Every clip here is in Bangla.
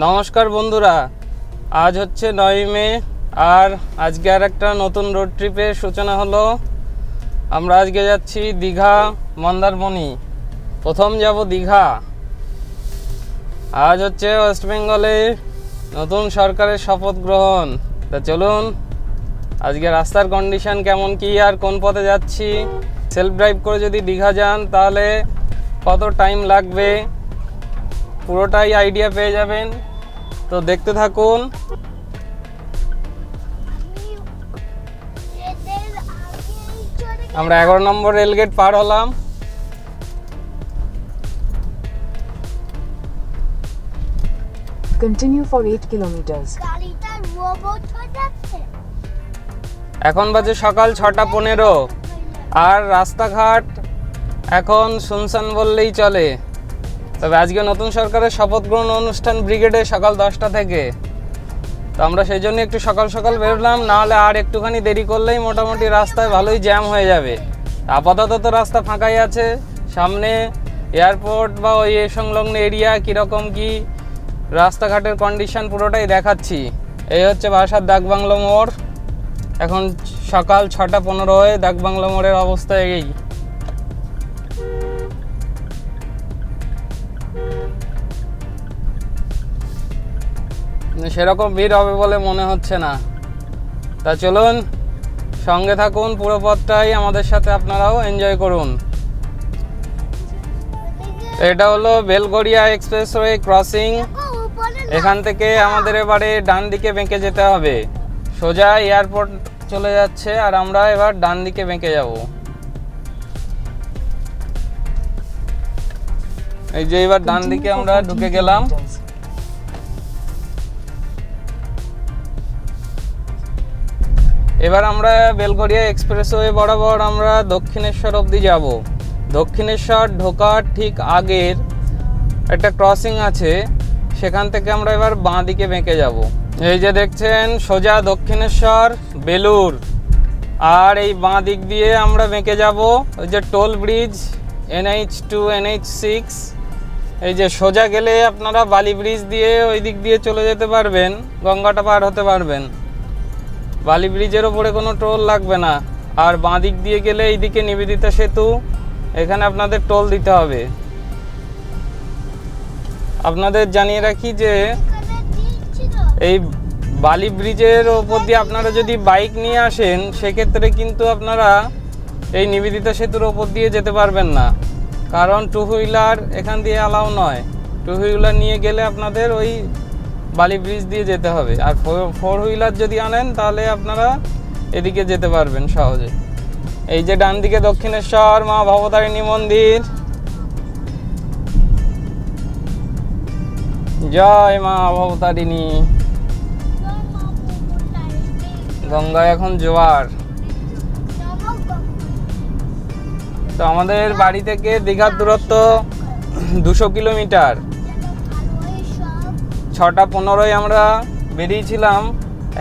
নমস্কার বন্ধুরা, আজ হচ্ছে 9 মে আর আজকে আর একটা নতুন রোড ট্রিপের সূচনা হলো। আমরা আজকে যাচ্ছি দীঘা মন্দারমণি। প্রথম যাব দীঘা। আজ হচ্ছে ওয়েস্ট বেঙ্গলে নতুন সরকারের শপথ গ্রহণ। তা চলুন আজকে রাস্তার কন্ডিশন কেমন কি আর কোন পথে যাচ্ছি, সেলফ ড্রাইভ করে যদি দীঘা যান তাহলে কত টাইম লাগবে পুরোটাই আইডিয়া পেয়ে যাবেন। তো দেখতে থাকুন। আমরা 11 নম্বর রেলগেট পার হলাম। Continue for 8 kilometers. এখন বাজে সকাল 6:15 আর রাস্তাঘাট এখন শুনশান বললেই চলে। তবে আজকে নতুন সরকারের শপথ গ্রহণ অনুষ্ঠান ব্রিগেডে সকাল 10টা থেকে। তো আমরা সেই জন্য একটু সকাল সকাল বেরোলাম, নাহলে আর একটুখানি দেরি করলেই মোটামুটি রাস্তায় ভালোই জ্যাম হয়ে যাবে। আপাতত তো রাস্তা ফাঁকাই আছে। সামনে এয়ারপোর্ট বা ওই সংলগ্ন এরিয়া কীরকম কি রাস্তাঘাটের কন্ডিশন পুরোটাই দেখাচ্ছি। এই হচ্ছে বাসার ডাকবাংলো মোড়। এখন সকাল 6:15 হয়ে ডাকবাংলো মোড়ের অবস্থা এই। সেরকম ভিড় হবে বলে মনে হচ্ছে না। তা চলুন সঙ্গে থাকুন, পুরো পথটাই আমাদের সাথে আপনারাও এনজয় করুন। এটা হলো বেলগড়িয়া এক্সপ্রেসওয়ে ক্রসিং। এখান থেকে আমাদের এবারে ডান দিকে বেঁকে যেতে হবে। সোজা এয়ারপোর্ট চলে যাচ্ছে আর আমরা এবার ডান দিকে বেঁকে যাব। এই যে এবার ডান দিকে আমরা ঢুকে গেলাম। এবার আমরা বেলগড়িয়া এক্সপ্রেসওয়ে বরাবর আমরা দক্ষিণেশ্বর অবধি যাব। দক্ষিণেশ্বর ঢোকার ঠিক আগের একটা ক্রসিং আছে, সেখান থেকে আমরা এবার বাঁ দিকে বেঁকে যাব। এই যে দেখছেন সোজা দক্ষিণেশ্বর বেলুর, আর এই বাঁ দিক দিয়ে আমরা বেঁকে যাব ওই যে টোল ব্রিজ NH2 NH6। এই যে সোজা গেলে আপনারা বালি ব্রিজ দিয়ে ওই দিক দিয়ে চলে যেতে পারবেন, গঙ্গাটা পার হতে পারবেন। বালি ব্রিজের ওপরে কোনো টোল লাগবে না। আর বাঁ দিক দিয়ে গেলে এইদিকে নিবেদিতা সেতু, এখানে আপনাদের টোল দিতে হবে। আপনাদের জানিয়ে রাখি যে এই বালি ব্রিজের ওপর দিয়ে আপনারা যদি বাইক নিয়ে আসেন সেক্ষেত্রে কিন্তু আপনারা এই নিবেদিতা সেতুর ওপর দিয়ে যেতে পারবেন না, কারণ টু হুইলার এখান দিয়ে অ্যালাউ নয়। টু হুইলার নিয়ে গেলে আপনাদের ওই বালি ব্রিজ দিয়ে যেতে হবে। আর ফোর হুইলার যদি আনেন তাহলে আপনারা এদিকে যেতে পারবেন সহজে। এই যে ডান দিকে দক্ষিণেশ্বর মা ভবতারিণী মন্দির। জয় মা ভবতারিণী। গঙ্গায় এখন জোয়ার। তো আমাদের বাড়ি থেকে দীঘার দূরত্ব 200 কিলোমিটার। 6:15 আমরা বেরিয়েছিলাম,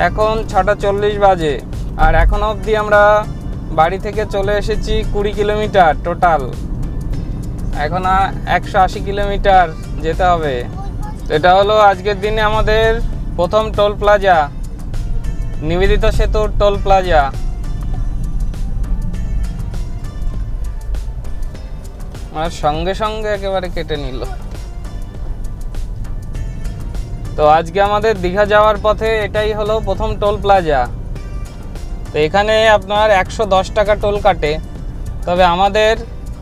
এখন 6:40 বাজে। আর এখন অবধি আমরা বাড়ি থেকে চলে এসেছি 20 কিলোমিটার টোটাল। এখন 180 কিলোমিটার যেতে হবে। এটা হলো আজকের দিনে আমাদের প্রথম টোল প্লাজা, নিবেদিতা সেতুর টোল প্লাজা। আর সঙ্গে সঙ্গে একেবারে কেটে নিল। তো আজকে আমাদের দীঘা যাওয়ার পথে এটাই হলো প্রথম টোল প্লাজা। তো এখানে আপনার 110 টাকা টোল কাটে। তবে আমাদের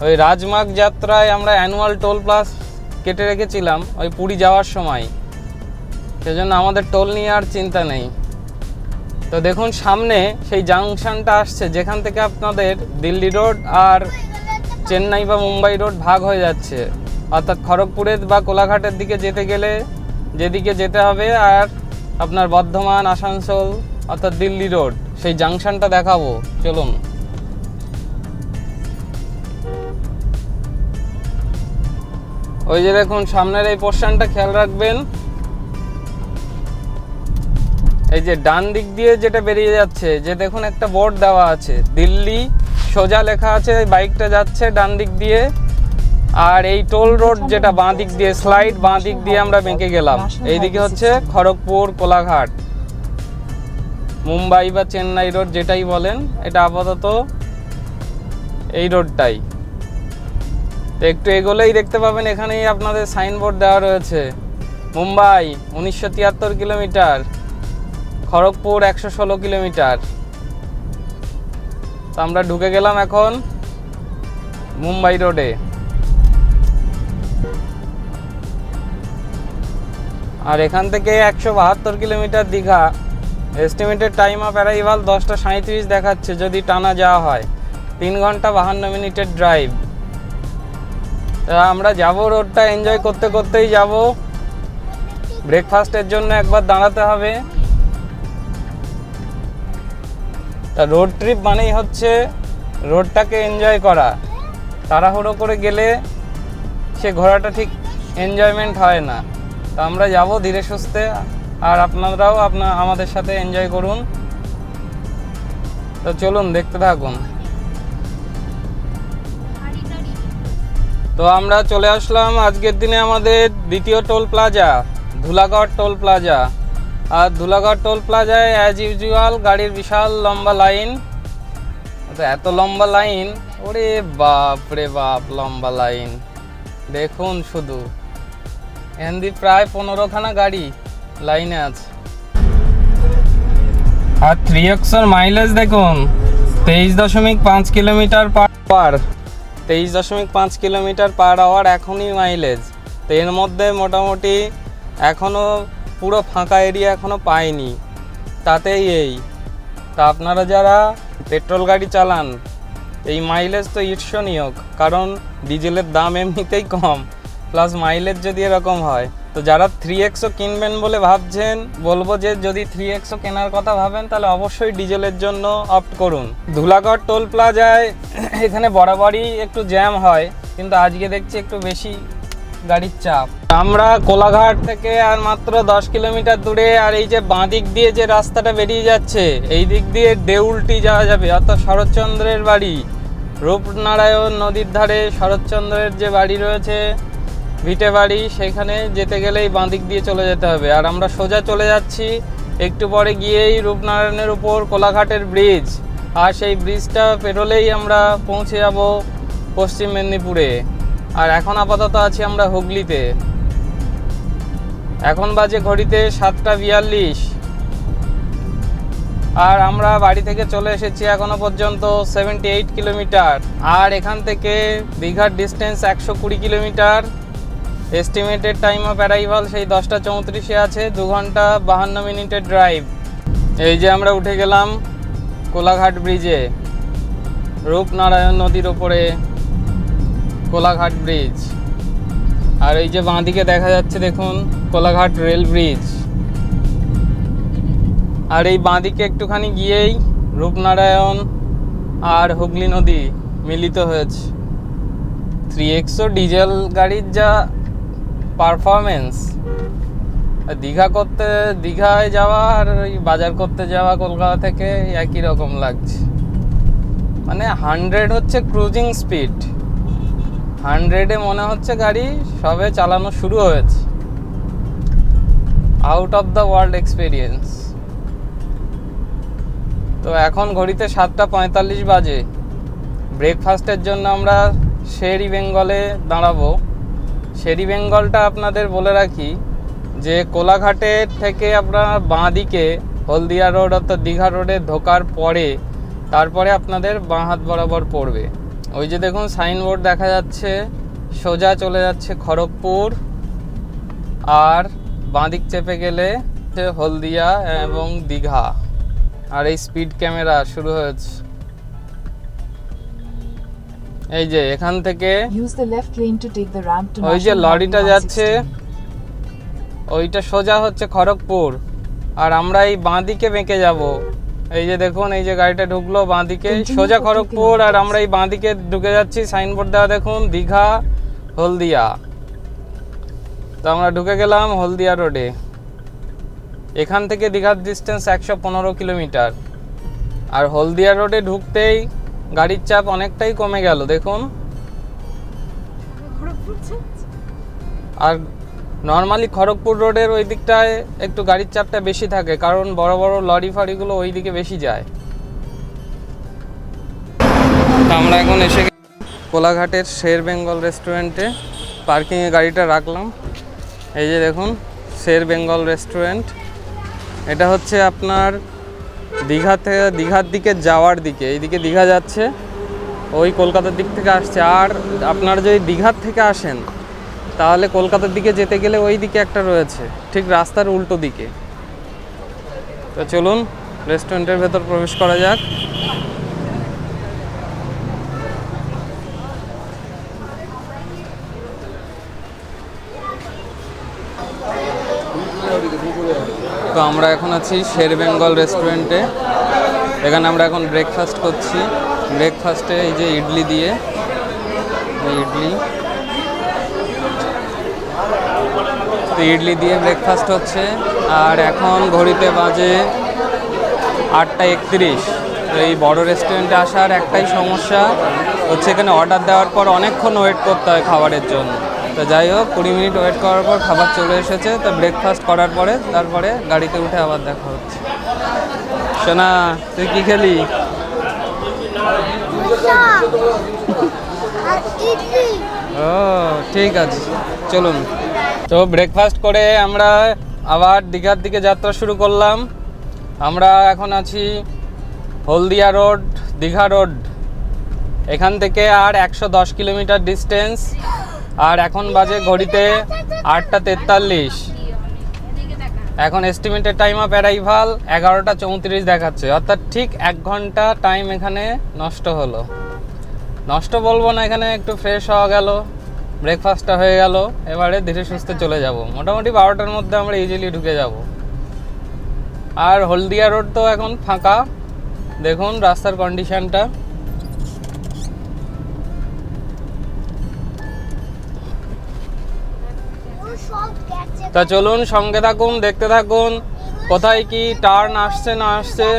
ওই রাজমার্গ যাত্রায় আমরা অ্যানুয়াল টোল প্লাস কেটে রেখেছিলাম ওই পুরী যাওয়ার সময়, সেজন্য আমাদের টোল নিয়ে আর চিন্তা নেই। তো দেখুন সামনে সেই জাংশনটা আসছে, যেখান থেকে আপনাদের দিল্লি রোড আর চেন্নাই বা মুম্বাই রোড ভাগ হয়ে যাচ্ছে। অর্থাৎ খড়গপুরের বা কোলাঘাটের দিকে যেতে গেলে যেদিকে যেতে হবে, আর আপনার বর্ধমান আসানসোল অর্থাৎ দিল্লি রোড, সেই জাংশনটা দেখাবো। চলুন। ওই যে দেখুন সামনের এই পোর্শনটা খেয়াল রাখবেন। এই যে ডান দিক দিয়ে যেটা বেরিয়ে যাচ্ছে, যে দেখুন একটা বোর্ড দেওয়া আছে দিল্লি, সোজা লেখা আছে। বাইকটা যাচ্ছে ডান দিক দিয়ে আর এই টোল রোড যেটা বাঁ দিক দিয়ে স্লাইড বাঁ দিক দিয়ে আমরা বেঁকে গেলাম, এইদিকে হচ্ছে খড়গপুর কোলাঘাট, মুম্বাই বা চেন্নাই রোড যেটাই বলেন, এটা আপাতত এই রোডটাই। তো একটু এগোলেই দেখতে পাবেন এখানেই আপনাদের সাইনবোর্ড দেওয়া রয়েছে, মুম্বাই 1973 কিলোমিটার, খড়গপুর 116 কিলোমিটার। তো আমরা ঢুকে গেলাম এখন মুম্বাই রোডে। আর এখান থেকে 172 kilometre Digha. Estimated time of arrival 10টা 37 দেখাচ্ছে যদি টানা যাওয়া হয়, 3 ঘন্টা 52 মিনিটের ড্রাইভ। আমরা যাব, রোডটা এনজয় করতে করতেই যাব। ব্রেকফাস্টের জন্য একবার দাঁড়াতে হবে। তা রোড ট্রিপ মানেই হচ্ছে রোডটাকে এনজয় করা, তাড়াহুড়ো করে গেলে সে ঘোরাটা ঠিক এনজয়মেন্ট হয় না। তো আমরা যাব ধীরে সুস্থে, আর আপনারাও আমাদের সাথে এনজয় করুন। তো চলুন দেখতে থাকুন। তো আমরা চলে আসলাম আজকের দিনে আমাদের দ্বিতীয় toll plaza, Dhulagarh toll plaza. আর ধুলাগড় টোল প্লাজায় অ্যাজ ইউজুয়াল গাড়ির বিশাল লম্বা লাইন। তো এত লম্বা লাইন, ওরে বাপ রে বাপ, লম্বা লাইন দেখুন শুধু। এখানে প্রায় 15খানা গাড়ি লাইনে আছে। আর 3X-এর মাইলেজ দেখুন 23.5 kilometre per 23.5 kilometre per hour এখনই মাইলেজ। তো এর মধ্যে মোটামুটি এখনও পুরো ফাঁকা এরিয়া এখনও পাইনি, তাতেই এই। তা আপনারা যারা পেট্রোল গাড়ি চালান, এই মাইলেজ তো ঈর্ষণীয়, কারণ ডিজেলের দাম এমনিতেই কম, প্লাস মাইলেজ যদি এরকম হয়। তো যারা 3X-ও কিনবেন বলে ভাবছেন, বলবো যে যদি 3X-ও কেনার কথা ভাবেন তাহলে অবশ্যই ডিজেলের জন্য অপ্ট করুন। ধুলাগড় টোল প্লাজায় এখানে বরাবরই একটু জ্যাম হয়, কিন্তু আজকে দেখছি একটু বেশি গাড়ির চাপ। আমরা কোলাঘাট থেকে আর মাত্র 10 কিলোমিটার দূরে, আর এই যে বাঁ দিক দিয়ে যে রাস্তাটা বেরিয়ে যাচ্ছে, এই দিক দিয়ে দেউলটি যাওয়া যাবে, অর্থাৎ শরৎচন্দ্রের বাড়ি। রূপনারায়ণ নদীর ধারে শরৎচন্দ্রের যে বাড়ি রয়েছে, ভিটে বাড়ি, সেখানে যেতে গেলেই বাঁ দিক দিয়ে চলে যেতে হবে। আর আমরা সোজা চলে যাচ্ছি, একটু পরে গিয়েই রূপনারায়ণের উপর কোলাঘাটের ব্রিজ, আর সেই ব্রিজটা পেরোলেই আমরা পৌঁছে যাব পশ্চিম মেদিনীপুরে। আর এখন আপাতত আছি আমরা হুগলিতে। এখন বাজে ঘড়িতে 7:42, আর আমরা বাড়ি থেকে চলে এসেছি এখনো পর্যন্ত 78 কিলোমিটার। আর এখান থেকে দীঘার distance 120 kilometre. Estimated time of arrival সেই 10টা 34-এ আছে, 2 ঘন্টা 52 মিনিটের ড্রাইভ। এই যে আমরা উঠে গেলাম কোলাঘাট ব্রিজে, রূপনারায়ণ নদীর ওপরে কোলাঘাট ব্রিজ। আর এই যে বাঁ দিকে দেখা যাচ্ছে দেখুন কোলাঘাট রেল ব্রিজ। আর এই বাঁ দিকে একটুখানি গিয়েই রূপনারায়ণ আর হুগলি নদী মিলিত হয়েছে। 3X-ও ডিজেল গাড়ির যা পারফরমেন্স, দীঘায় যাওয়া আর ওই বাজার করতে যাওয়া কলকাতা থেকে একই রকম লাগছে। মানে 100 হচ্ছে ক্রুজিং স্পিড, 100-এ মনে হচ্ছে গাড়ি সবে চালানো শুরু হয়েছে। Out of the world experience. তো এখন ঘড়িতে 7:45 বাজে। ব্রেকফাস্টের জন্য আমরা শেরি বেঙ্গলে দাঁড়াবো। শেরি বেঙ্গলটা আপনাদের বলে রাখি যে কোলাঘাটের থেকে আপনার বাঁ দিকে হলদিয়া রোড অর্থাৎ দীঘা রোডে ঢোকার পরে, তারপরে আপনাদের বাঁ হাত বরাবর পড়বে। ওই যে দেখুন সাইনবোর্ড দেখা যাচ্ছে, সোজা চলে যাচ্ছে খড়গপুর, আর বাঁ দিক চেপে গেলে হলদিয়া এবং দীঘা। আর এই স্পিড ক্যামেরা শুরু হয়েছে। এই যে এখান থেকে ওই যে লরিটা যাচ্ছে, ওইটা সোজা হচ্ছে খড়গপুর, আর আমরা এই বাঁ দিকে বেঁকে যাব। এই যে দেখুন এই যে গাড়িটা ঢুকলো বাঁ দিকে, সোজা খড়গপুর, আর আমরা এই বাঁ দিকে ঢুকে যাচ্ছি। সাইনবোর্ড দেওয়া দেখুন দীঘা হলদিয়া। তো আমরা ঢুকে গেলাম হলদিয়া রোডে। এখান থেকে দীঘার ডিস্টেন্স 115 কিলোমিটার। আর হলদিয়া রোডে ঢুকতেই গাড়ির চাপ অনেকটাই কমে গেল। দেখুন আর নর্মালি খড়গপুর রোডের ওই দিকটায় একটু গাড়ির চাপটা বেশি থাকে, কারণ বড় বড় লরি ফাড়িগুলো ওই দিকে বেশি যায়। আমরা এখন এসে কোলাঘাটের শের বেঙ্গল রেস্টুরেন্টে পার্কিংয়ে গাড়িটা রাখলাম। এই যে দেখুন শের বেঙ্গল রেস্টুরেন্ট। এটা হচ্ছে আপনার দীঘার দিকে যাওয়ার দিকে, এইদিকে দীঘা যাচ্ছে, ওই কলকাতার দিক থেকে আসছে। আর আপনারা যদি দীঘার থেকে আসেন তাহলে কলকাতার দিকে যেতে গেলে ওই দিকে একটা রয়েছে, ঠিক রাস্তার উল্টো দিকে। তো চলুন রেস্টুরেন্টের ভেতর প্রবেশ করা যাক। তো আমরা এখন আছি শের বেঙ্গল রেস্টুরেন্টে। এখানে আমরা এখন ব্রেকফাস্ট করছি। ব্রেকফাস্টে এই যে ইডলি দিয়ে, ইডলি দিয়ে ব্রেকফাস্ট হচ্ছে। আর এখন ঘড়িতে বাজে 8:31। তো এই বড় রেস্টুরেন্টে আসার একটাই সমস্যা হচ্ছে, এখানে অর্ডার দেওয়ার পর অনেকক্ষণ ওয়েট করতে হয় খাবারের জন্য। তো যাই হোক 20 মিনিট ওয়েট করার পর খাবার চলে এসেছে। তো ব্রেকফাস্ট করার পরে তারপরে গাড়িতে উঠে আবার দেখা হচ্ছে। সোনা তুই কি খেলি? ও ঠিক আছে, চলুন। তো ব্রেকফাস্ট করে আমরা আবার দীঘার দিকে যাত্রা শুরু করলাম। আমরা এখন আছি হলদিয়া রোড, দীঘা রোড। এখান থেকে আর 110 কিলোমিটার ডিস্টেন্স। আর এখন বাজে ঘড়িতে 8:43। এখন এস্টিমেটেড টাইম অফ অ্যারাইভাল 11:34 দেখাচ্ছে, অর্থাৎ ঠিক 1 ঘন্টা টাইম এখানে নষ্ট হলো। নষ্ট বলবো না, এখানে একটু ফ্রেশ হওয়া গেল, ব্রেকফাস্টটা হয়ে গেল। এবারে ধীরে সুস্থে চলে যাব। মোটামুটি 12টার মধ্যে আমরা ইজিলি ঢুকে যাব। আর হলদিয়া রোড তো এখন ফাঁকা, দেখুন রাস্তার কন্ডিশনটা। তা চলুন সঙ্গে থাকুন, দেখতে থাকুন কোথায় কি টার্ন আসছে না আসছে,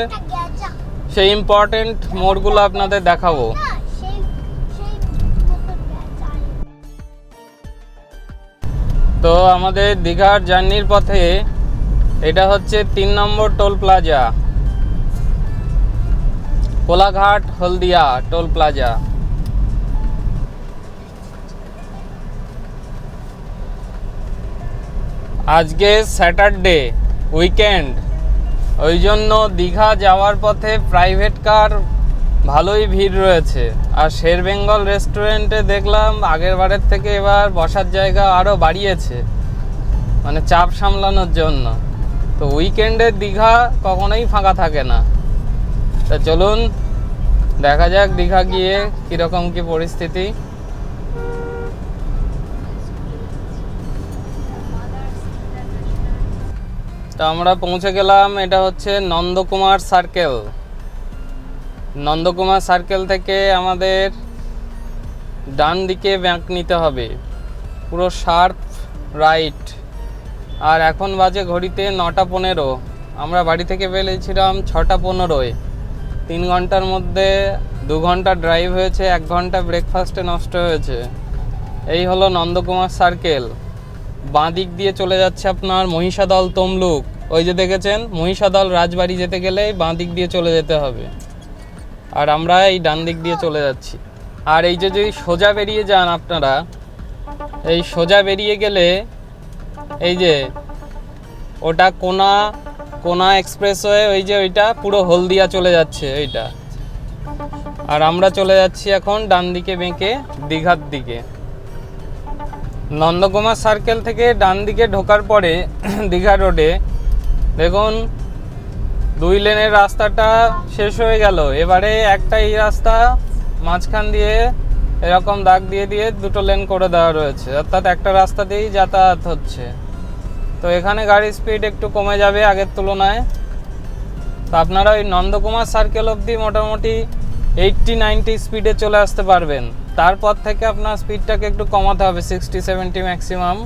সেই ইম্পর্টেন্ট মোড়গুলো আপনাদের দেখাবো। তো আমাদের দীঘার জার্নির পথে এটা হচ্ছে 3 নম্বর টোল প্লাজা, কোলাঘাট হলদিয়া টোল প্লাজা। আজকে স্যাটারডে, উইকেন্ড, ওই জন্য দীঘা যাওয়ার পথে প্রাইভেট কার ভালোই ভিড় রয়েছে। আর শের বেঙ্গল রেস্টুরেন্টে দেখলাম আগের বারের থেকে এবার বসার জায়গা আরও বাড়িয়েছে, মানে চাপ সামলানোর জন্য। তো উইকেন্ডের দীঘা কখনোই ফাঁকা থাকে না। তা চলুন দেখা যাক দীঘা গিয়ে কীরকম কী পরিস্থিতি। তো আমরা পৌঁছে গেলাম, এটা হচ্ছে নন্দকুমার সার্কেল। নন্দকুমার সার্কেল থেকে আমাদের ডান দিকে ব্যাঁক নিতে হবে, পুরো শার্প রাইট। আর এখন বাজে ঘড়িতে 9:15। আমরা বাড়ি থেকে বেরিয়েছিলাম 6:15। 3 ঘন্টার মধ্যে 2 ঘন্টা ড্রাইভ হয়েছে, 1 ঘন্টা ব্রেকফাস্টে নষ্ট হয়েছে। এই হলো নন্দকুমার সার্কেল। বাঁ দিক দিয়ে চলে যাচ্ছে আপনার মহিষাদল তমলুক। ওই যে দেখেছেন মহিষাদল রাজবাড়ি যেতে গেলে বাঁ দিক দিয়ে চলে যেতে হবে, আর আমরা এই ডান দিক দিয়ে চলে যাচ্ছি। আর এই যে যদি সোজা বেরিয়ে যান আপনারা, এই সোজা বেরিয়ে গেলে এই যে ওটা কোনা এক্সপ্রেসওয়ে, ওই যে ওইটা পুরো হলদিয়া চলে যাচ্ছে ওইটা। আর আমরা চলে যাচ্ছি এখন ডান দিকে বেঁকে দীঘার দিকে। নন্দকুমার সার্কেল থেকে ডান দিকে ঢোকার পরে দীঘা রোডে দেখুন 2 লেনের রাস্তাটা শেষ হয়ে গেল। এবারে একটাই রাস্তা, মাঝখান দিয়ে এরকম দাগ দিয়ে 2টো লেন করে দেওয়া রয়েছে, অর্থাৎ একটা রাস্তা দিয়েই যাতায়াত হচ্ছে। তো এখানে গাড়ির স্পিড একটু কমে যাবে আগের তুলনায়। তো আপনারা ওই নন্দকুমার সার্কেল অবধি মোটামুটি 80-90 স্পিডে চলে আসতে পারবেন। তারপর থেকে আপনার স্পিডটাকে একটু কমাতে হবে, 60-70 ম্যাক্সিমাম।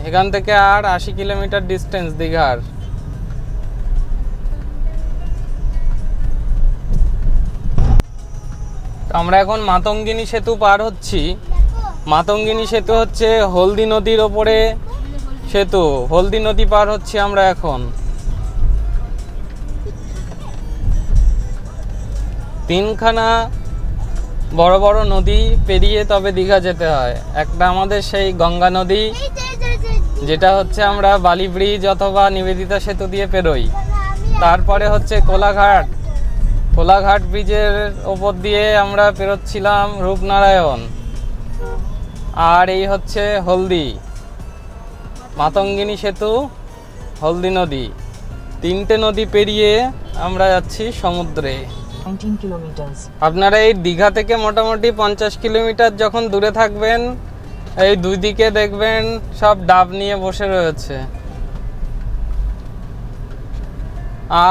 এখান থেকে আর 80 কিলোমিটার ডিস্টেন্স দীঘার। তো আমরা এখন মাতঙ্গিনী সেতু পার হচ্ছি। মাতঙ্গিনী সেতু হচ্ছে হলদি নদীর ওপরে সেতু। হলদি নদী পার হচ্ছি আমরা এখন। 3খানা বড় বড় নদী পেরিয়ে তবে দীঘা যেতে হয়। একটা আমাদের সেই গঙ্গা নদী, যেটা হচ্ছে আমরা বালি ব্রিজ অথবা নিবেদিতা সেতু দিয়ে পেরোই। তারপরে হচ্ছে কোলাঘাট। কোলাঘাট ব্রিজের ওপর দিয়ে আমরা পেরোচ্ছিলাম রূপনারায়ণ। আর এই হচ্ছে হলদি, মাতঙ্গিনী সেতু, হলদি নদী। 3টে নদী পেরিয়ে আমরা যাচ্ছি সমুদ্রে। 19 kilometers. আপনারা এই দীঘা থেকে মোটামুটি 50 কিলোমিটার যখন দূরে থাকবেন, এই দুই দিকে দেখবেন সব ডাব নিয়ে বসে রয়েছে।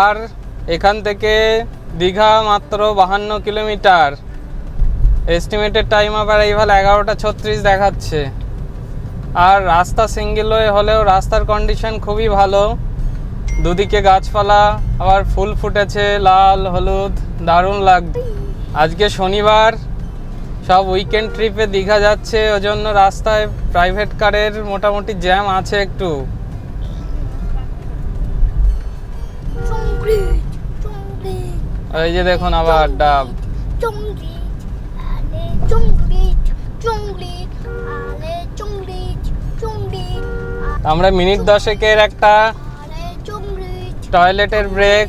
আর এখান থেকে দীঘা মাত্র 52 কিলোমিটার। এস্টিমেটেড টাইম আবার এইভাবে 11:36 দেখাচ্ছে। আর রাস্তা সিঙ্গেল ওয়ে হলেও রাস্তার কন্ডিশন খুবই ভালো। দুদিকে গাছপালা, আবার ফুল ফুটেছে লাল হলুদ, দারুণ লাগবে। আজকে শনিবার, সব উইকেন্ড ট্রিপে দীঘা যাচ্ছে, ওজন্য রাস্তায় প্রাইভেট কারের মোটামুটি জ্যাম আছে একটু। এই যে দেখুন আবার ডাব। আমরা মিনিট 10-এর একটা টয়লেটের ব্রেক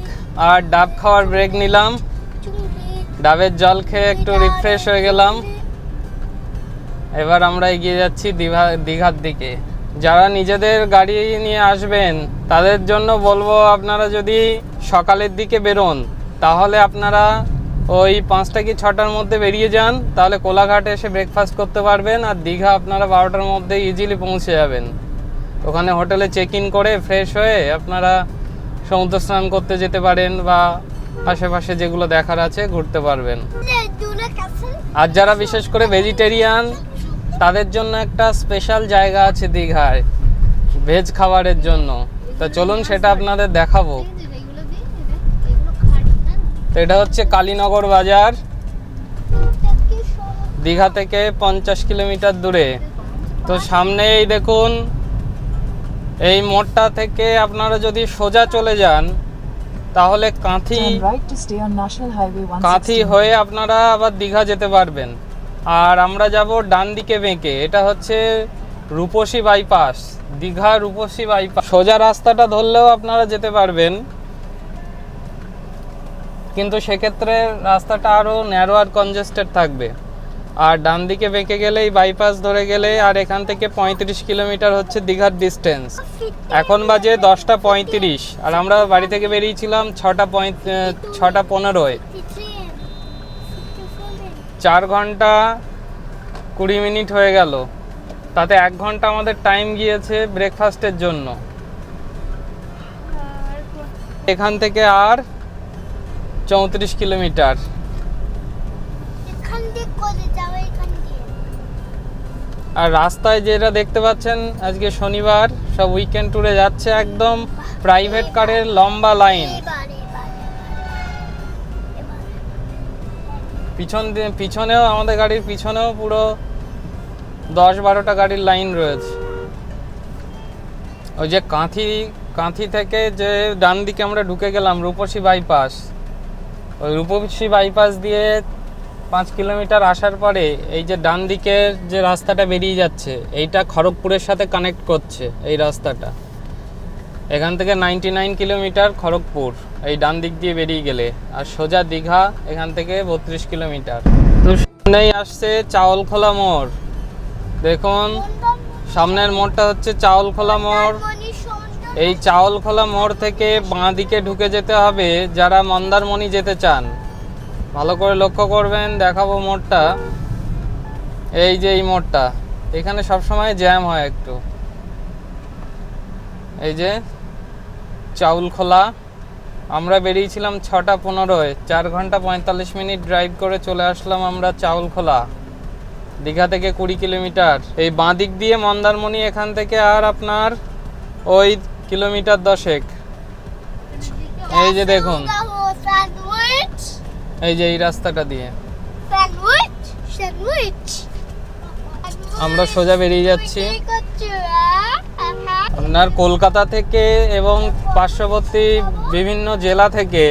আর ডাব খাওয়ার ব্রেক নিলাম। ডাবের জল খেয়ে একটু রিফ্রেশ হয়ে গেলাম। এবার আমরা এগিয়ে যাচ্ছি দীঘার দিকে। যারা নিজেদের গাড়ি নিয়ে আসবেন তাদের জন্য বলবো, আপনারা যদি সকালের দিকে বেরোন তাহলে আপনারা ওই 5টা কি 6টার মধ্যে বেরিয়ে যান, তাহলে কোলাঘাটে এসে ব্রেকফাস্ট করতে পারবেন। আর দীঘা আপনারা 12টার মধ্যে ইজিলি পৌঁছে যাবেন। ওখানে হোটেলে চেক ইন করে ফ্রেশ হয়ে আপনারা সমুদ্র স্নান করতে যেতে পারেন বা আশেপাশে যেগুলো দেখার আছে ঘুরতে পারবেন। আর যারা বিশেষ করে ভেজিটেরিয়ান তাদের জন্য একটা স্পেশাল জায়গা আছে দীঘায় ভেজ খাবারের জন্য। তো চলুন সেটা আপনাদের দেখাবো। তো এটা হচ্ছে কালীনগর বাজার, দীঘা থেকে 50 কিলোমিটার দূরে। তো সামনেই দেখুন, এই মোড়টা থেকে আপনারা যদি সোজা চলে যান তাহলে কাঁথি হয়ে আপনারা আবার দীঘা যেতে পারবেন। আর আমরা যাব ডান দিকে বেঁকে, এটা হচ্ছে রূপসী বাইপাস, দীঘা রূপসী বাইপাস। সোজা রাস্তাটা ধরলেও আপনারা যেতে পারবেন, কিন্তু সেক্ষেত্রে রাস্তাটা আরও ন্যারো আর কনজেস্টেড থাকবে। আর ডান দিকে বেঁকে গেলেই বাইপাস ধরে গেলে, আর এখান থেকে 35 কিলোমিটার হচ্ছে দীঘার ডিস্টেন্স। এখন বাজে 10:35 আর আমরা বাড়ি থেকে বেরিয়েছিলাম 6:15। 4 ঘন্টা 20 মিনিট হয়ে গেল, তাতে 1 ঘন্টা আমাদের টাইম গিয়েছে ব্রেকফাস্টের জন্য। এখান থেকে আর 34 কিলোমিটার। আর রাস্তায় যেটা দেখতে পাচ্ছেন, আজকে শনিবার, সব উইকেন্ড ট্যুরে যাচ্ছে, একদম প্রাইভেট কারের লম্বা লাইন। পিছনেও আমাদের গাড়ির পিছনেও পুরো 10-12টা গাড়ির লাইন রয়েছে। ওই যে কাঁথি থেকে যে ডান দিকে আমরা ঢুকে গেলাম রূপসী বাইপাস, ওই রূপসী বাইপাস দিয়ে 5 কিলোমিটার আসার পরে এই যে ডান দিকের যে রাস্তাটা বেরিয়ে যাচ্ছে, এইটা খড়গপুরের সাথে কানেক্ট করছে এই রাস্তাটা। এখান থেকে 99 কিলোমিটার খড়গপুর এই ডান দিক দিয়ে বেরিয়ে গেলে, আর সোজা দীঘা এখান থেকে 32 কিলোমিটার। তো সামনেই আসছে চাউলখোলা মোড়। দেখুন সামনের মোড়টা হচ্ছে চাউলখোলা মোড়। এই চাউলখোলা মোড় থেকে বাঁ দিকে ঢুকে যেতে হবে যারা মন্দারমণি যেতে চান। ভালো করে লক্ষ্য করবেন, দেখাবো মোড়টা। এই যে এই মোড়টা, এখানে সবসময় জ্যাম হয় একটু। এই যে চাউলখোলা, আমরা বেরিয়েছিলাম 6:15, 4 ঘন্টা 45 মিনিট ড্রাইভ করে চলে আসলাম আমরা চাউলখোলা। দীঘা থেকে 20 কিলোমিটার। এই বাঁ দিক দিয়ে মন্দারমণি এখান থেকে আর আপনার ওই কিলোমিটার 10। এই যে দেখুন, এই যে এই রাস্তাটা দিয়ে আমরা সোজা বেরিয়ে যাচ্ছি। আপনার কলকাতা থেকে এবং পার্শ্ববর্তী বিভিন্ন জেলা থেকে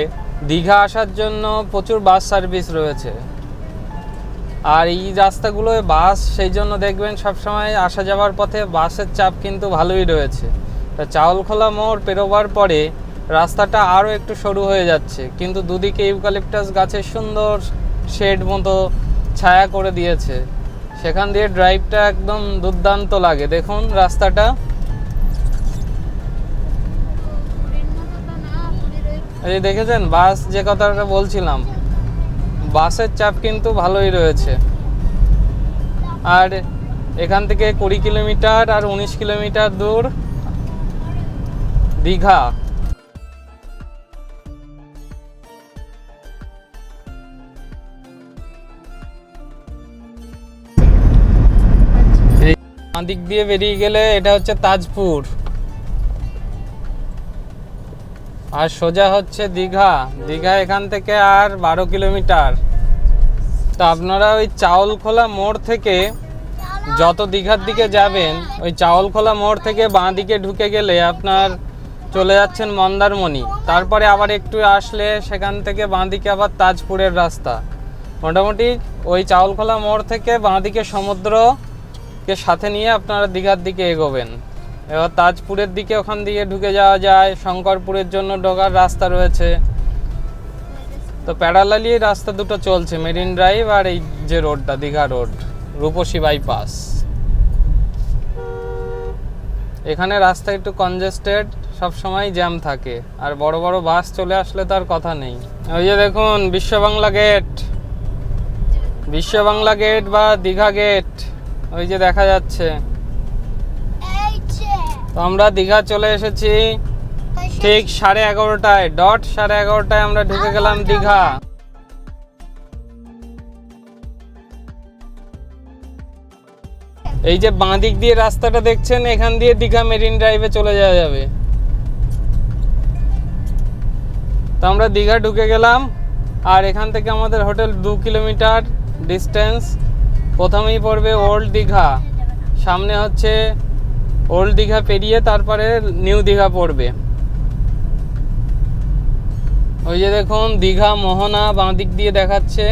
দীঘা আসার জন্য প্রচুর বাস সার্ভিস রয়েছে। আর এই রাস্তাগুলোয় বাস, সেই জন্য দেখবেন সবসময় আসা যাওয়ার পথে বাসের চাপ কিন্তু ভালোই রয়েছে। তা চাউলখোলা মোড় পেরোবার পরে রাস্তাটা আরও একটু সরু হয়ে যাচ্ছে, কিন্তু দুদিকে ইউক্যালিপটাস গাছের সুন্দর শেড মতো ছায়া করে দিয়েছে। সেখান দিয়ে ড্রাইভটা একদম দুর্দান্ত লাগে। দেখুন রাস্তাটা, এই দেখেছেন বাস, যে কথাটা বলছিলাম, বাসের চাপ কিন্তু ভালোই রয়েছে। আর এখান থেকে 20 কিলোমিটার আর 19 কিলোমিটার দূর দীঘা। দিক দিয়ে বেরিয়ে গেলে এটা হচ্ছে তাজপুর, আর সোজা হচ্ছে দীঘা। দীঘা এখান থেকে আর 12 কিলোমিটার। তো আপনারা ওই চাউলখোলা মোড় থেকে যত দীঘার দিকে যাবেন, ওই চাউলখোলা মোড় থেকে বাঁ দিকে ঢুকে গেলে আপনার চলে যাচ্ছেন মন্দারমণি। তারপরে আবার একটু আসলে সেখান থেকে বাঁ দিকে আবার তাজপুরের রাস্তা। মোটামুটি ওই চাউলখোলা মোড় থেকে বাঁ দিকে সমুদ্রকে সাথে নিয়ে আপনারা দীঘার দিকে এগোবেন। এবার তাজপুরের দিকে ওখান দিয়ে ঢুকে যাওয়া যায়, শঙ্করপুরের জন্য ঢোকার রাস্তা রয়েছে। তো প্যারালালি রাস্তা দুটো চলছে, মেরিন ড্রাইভ আর এই যে রোডটা দীঘা রোড, রূপসী বাইপাস। এখানে রাস্তা একটু কনজেস্টেড, সবসময় জ্যাম থাকে, আর বড় বড় বাস চলে আসলে তার কথা নেই। ওই যে দেখুন বিশ্ববাংলা গেট, বিশ্ববাংলা গেট বা দীঘা গেট ওই যে দেখা যাচ্ছে। তো আমরা দীঘা চলে এসেছি ঠিক 11:30টায়, ডট 11:30টায় আমরা ঢুকে গেলাম দীঘা। এই যে বাঁ দিক দিয়ে রাস্তাটা দেখছেন, এখান দিয়ে দীঘা মেরিন ড্রাইভে চলে যাওয়া যাবে। তো আমরা দীঘা ঢুকে গেলাম, আর এখান থেকে আমাদের হোটেল 2 কিলোমিটার ডিস্টেন্স। প্রথমেই পড়বে ওল্ড দীঘা, সামনে হচ্ছে ওল্ড দীঘা, পেরিয়ে তারপরে নিউ দীঘা পড়বে। ওই যে দেখুন দীঘা মোহনা বাঁ দিক দিয়ে দেখাচ্ছে,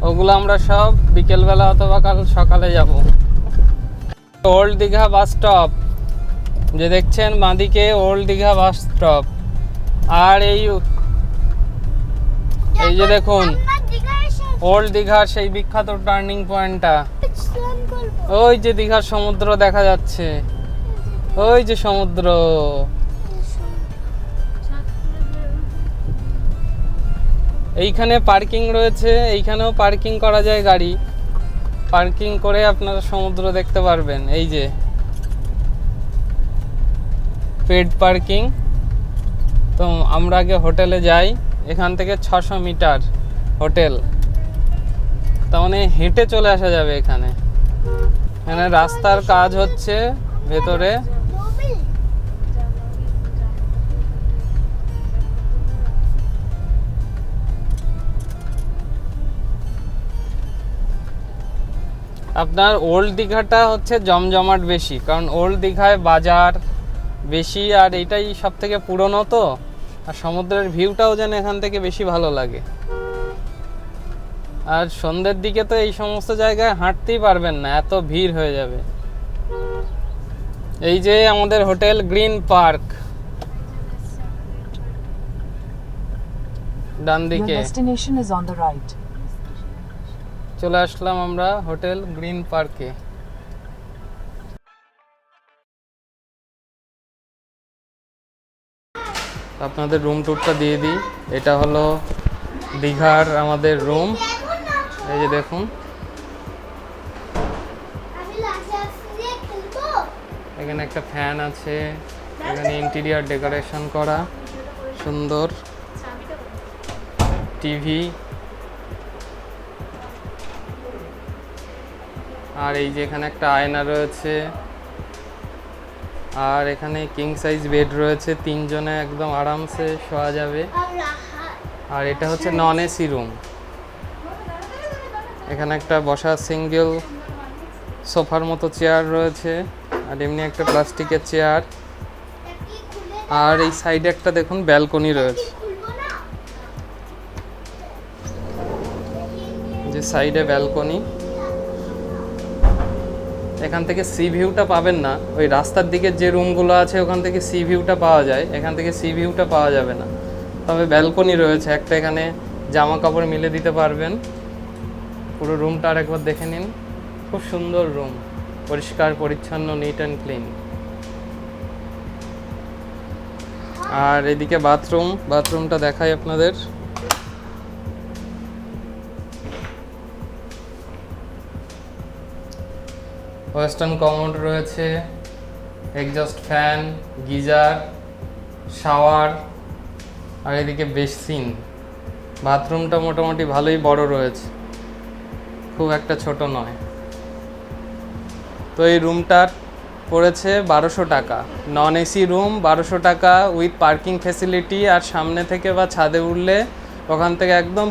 ওগুলো আমরা সব বিকেলবেলা অথবা কাল সকালে যাব। ওল্ড দীঘা বাস স্টপ যে দেখছেন বাঁদিকে, ওল্ড দীঘা বাস স্টপ। আর এই যে দেখুন ওল্ড দীঘার সেই বিখ্যাত টার্নিং পয়েন্টটা, ওই যে দীঘার সমুদ্র দেখা যাচ্ছে, ওই যে সমুদ্র। এইখানে পার্কিং রয়েছে, এইখানেও পার্কিং করা যায় গাড়ি, পার্কিং করে আপনারা সমুদ্র দেখতে পারবেন। এই যে পেড পার্কিং। তো আমরা আগে হোটেলে যাই, এখান থেকে 600 মিটার হোটেল, তার মানে হেঁটে চলে আসা যাবে। এখানে রাস্তার কাজ হচ্ছে ভেতরে। আপনার ওল্ড দীঘাটা হচ্ছে জমজমাট বেশি, কারণ ওল্ড দীঘায় বাজার বেশি, আর এটাই সব থেকে পুরনো। তো আর সমুদ্রের ভিউটাও যেন এখান থেকে বেশি ভালো লাগে। আর সন্ধ্যের দিকে তো এই সমস্ত জায়গায় হাঁটতেই পারবেন না, এত ভিড় হয়ে যাবে। এই যে আমাদের হোটেল গ্রিন পার্ক, ডান দিকে। চলে আসলাম আমরা হোটেল গ্রিন পার্কে। আপনাদের রুম ট্যুরটা দিয়ে দিই। এটা হলো দীঘার আমাদের রুম। এই যে দেখুন, এখানে একটা ফ্যান আছে, এখানে ইন্টেরিয়র ডেকোরেশন করা সুন্দর, টিভি, আর এই যে এখানে একটা আয়না রয়েছে, আর এখানে কিং সাইজ বেড রয়েছে, 3 জনে একদম আরামসে শোয়া যাবে। আর এটা হচ্ছে নন এসি রুম। এখানে একটা বসার সিঙ্গেল সোফার মতো চেয়ার রয়েছে, আর এমনি একটা প্লাস্টিকের চেয়ার। আর এই সাইডে একটা দেখুন ব্যালকনি রয়েছে, যে সাইডে ব্যালকনি। এখান থেকে সি ভিউটা পাবেন না, ওই রাস্তার দিকে যে রুমগুলো আছে ওখান থেকে সি ভিউটা পাওয়া যায়, এখান থেকে সি ভিউটা পাওয়া যাবে না। তবে ব্যালকনি রয়েছে একটা, এখানে জামা কাপড় মিলে দিতে পারবেন। পুরো রুমটা আরেকবার দেখে নিন, খুব সুন্দর রুম, পরিষ্কার পরিচ্ছন্ন, নিট অ্যান্ড ক্লিন। আর এদিকে বাথরুমটা দেখাই আপনাদের। ওয়েস্টার্ন কমোড রয়েছে, এক্সজস্ট ফ্যান, গিজার, শাওয়ার, আর এদিকে বেসিন। বাথরুমটা মোটামুটি ভালোই বড় রয়েছে, খুব একটা ছোট নয়। তো এই রুমটার পড়েছে 1200 টাকা, নন এসি রুম 1200 টাকা উইথ পার্কিং ফ্যাসিলিটি। আর সামনে থেকে বা ছাদে উঠলে ওখান থেকে একদম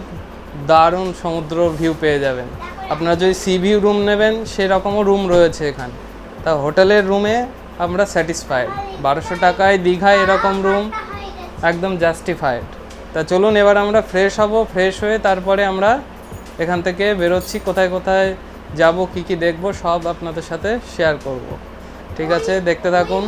দারুণ সমুদ্র ভিউ পেয়ে যাবেন। আপনারা যদি সি ভিউ রুম নেবেন সেরকমও রুম রয়েছে এখানে। তা হোটেলের রুমে আমরা স্যাটিসফাইড, 1200 টাকায় দীঘায় এরকম রুম একদম জাস্টিফাইড। তা চলুন এবার আমরা ফ্রেশ হব, ফ্রেশ হয়ে তারপরে আমরা এখান থেকে বেরোচ্ছি। কোথায় কোথায় যাব, কি কি দেখব, সব আপনাদের সাথে শেয়ার করব। ঠিক আছে, দেখতে থাকুন।